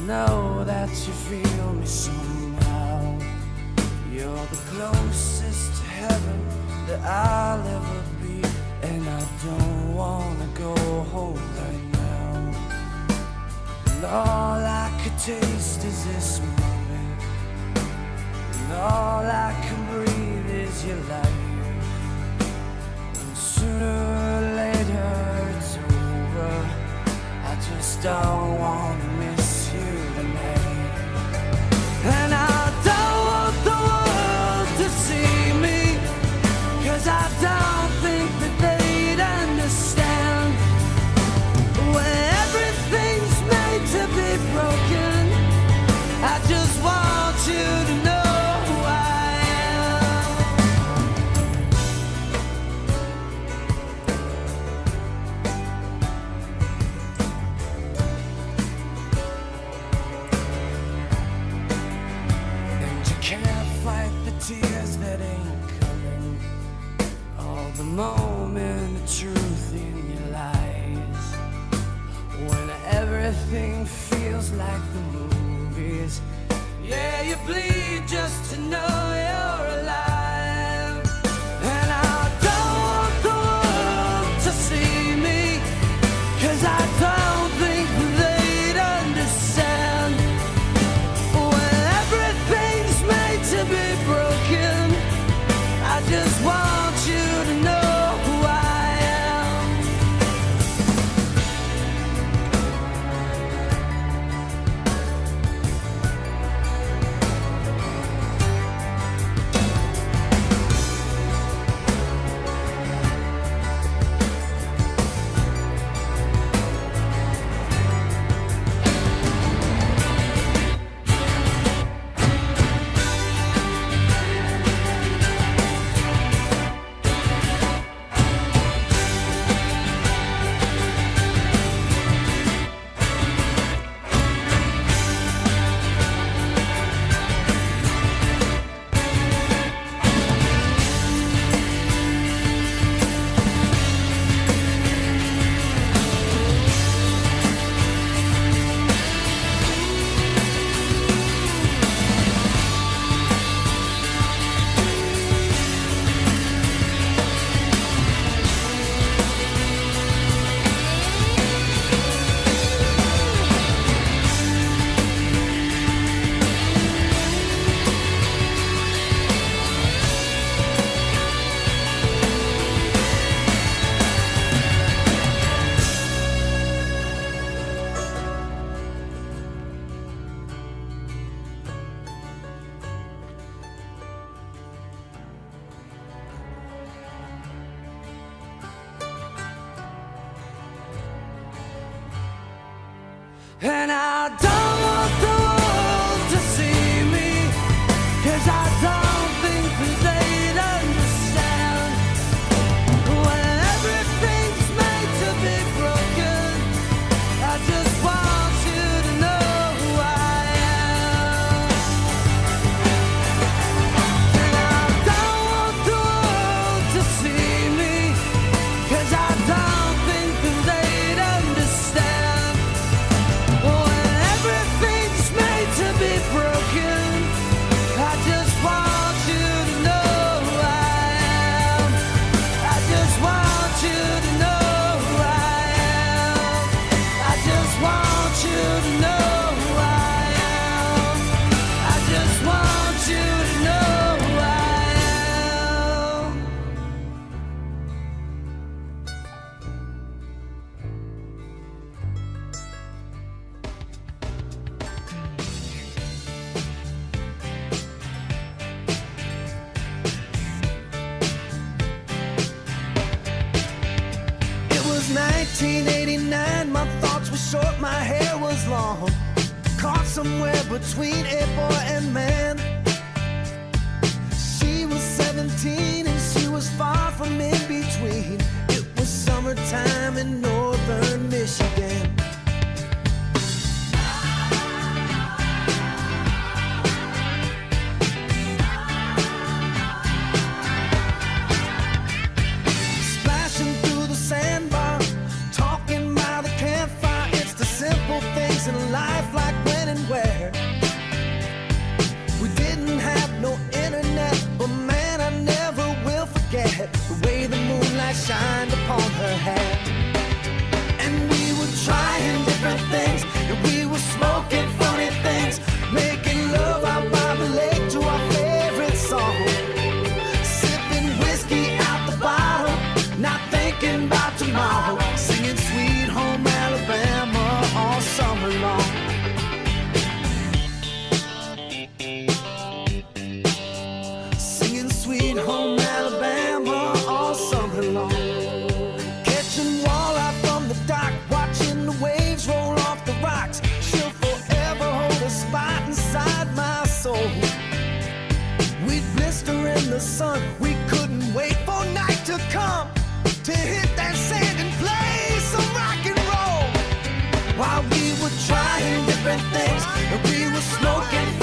know that you feel me somehow. You're the closest to heaven that I'll ever be, and I don't wanna go home right now. And all I could taste is this moment, and all I can breathe is your life. And sooner or later it's over, I just don't wanna miss you tonight. And I don't want the world to see me, 'cause I don't think that they'd understand. When everything's made to be broken, I just want you to know who I am. And you can't fight the tears that ain't coming, all the moment of truth in your lies. When everything feels like the movies, yeah, you bleed just to know you're alive. And I don't want the world to see me, 'cause I don't think they'd understand. When everything's made to be broken, I just want you to know who I am. And I don't want the world to see me, 'cause I don't think that they'd understand. When everything's made to be broken, I just want you to know who I am. And I don't want the world to see me, 'cause I don't think that they'd understand. When everything's made to be broken, I just want you to know who I am. I just want you to know who I am. I just want you to know who I am. I just want you to know who I am. It was 1989, my thoughts were short, my hair was long, caught somewhere between a boy and man. She was 17 and she was far from in between. It was summertime in northern Michigan. Splashing through the sandbar, talking by the campfire. It's the simple things in life, like when in the sun. We couldn't wait for night to come to hit that sand and play some rock and roll. While we were trying different things, and we were smoking